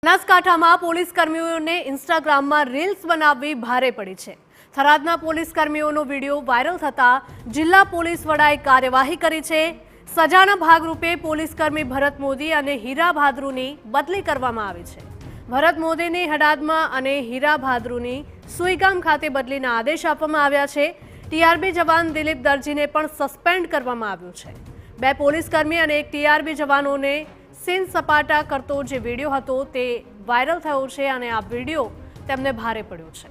બનાસકાંઠામાં પોલીસ કર્મીઓને ઇન્સ્ટાગ્રામમાં રીલ્સ બનાવવી ભારે પડી છે। થરાદના પોલીસ કર્મીઓનો વિડીયો વાયરલ થતા જિલ્લા પોલીસ વડાએ કાર્યવાહી કરી છે। સજાના ભાગરૂપે પોલીસ કર્મી ભરત મોદી અને હીરા ભાદરુની બદલી કરવામાં આવી છે। ભરત મોદીની હડાદમાં અને હીરા ભાદરુની સુઈગામ ખાતે બદલીના આદેશ આપવામાં આવ્યા છે। ટીઆરબી જવાન દિલીપ દરજીને પણ સસ્પેન્ડ કરવામાં આવ્યો છે। બે પોલીસ કર્મી અને એક ટીઆરબી જવાનોને सीन सपाटा करतो जो वीडियो हतो ते वायरल थयो छे अने आ वीडियो तेमने भारे पड्यो छे।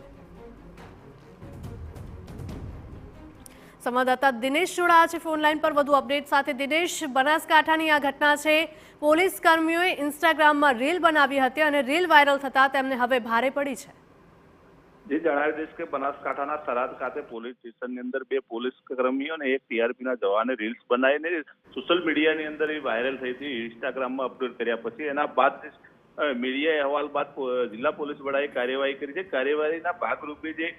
संवाददाता दिनेश जोड़ा छे फोन लाइन पर वधु अपडेट साथे। दिनेश, बनासकांठानी आ घटना छे, पोलीस कर्मीओए इंस्टाग्राम में रील बनावी हती अने रील वायरल थता तेमने हवे भारे पड़ी छे। जी जणावी दईश के बनासकांठाना थराद खाते पोलीस स्टेशननी अंदर बे पोलीस कर्मीओ ने एक टीआरपीना जवाने रील्स बनावीने सोशल मीडियानी अंदर वायरल थई थी। इंस्टाग्राम में अपलोड कर्या पछी एना बाद मीडिया अहवाल बाद जिला पोलीस वडाए कार्यवाही करी छे। कार्यवाहीना भागरूपे जे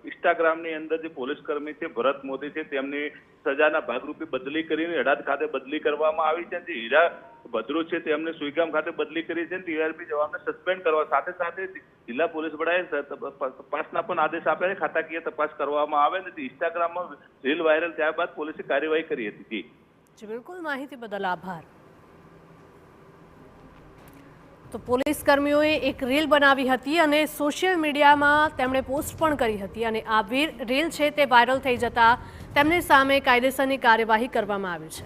इंस्टाग्रामनी अंदर जे पोलीस कर्मी छे भरत मोदी छे तेमनी सजाना भागरूपे बदली करीने हडाद खाते बदली करवामां आवी छे। जे हीरा भद्रू छे तेमने सुईगाम खाते बदली करी छे। टीआरपी जवानने सस्पेन्ड करवा साथे साथे जिला पोलीस वडाए तपासना पण आदेश आप्या छे। खाताकीय तपास करवामां आवे ने इंस्टाग्राम में रील वायरल थया बाद पोलीसे कार्यवाही करी हती। जी बिल्कुल, माहिती बदल आभार। तो पोलीस कर्मीओए एक रील बनावी हती अने सोशियल मीडिया में तेमणे पोस्ट पण करी हती अने आ रील छे ते वायरल थई जता तेमनी सामे कायदेसरनी कार्यवाही करवामां आवी छे।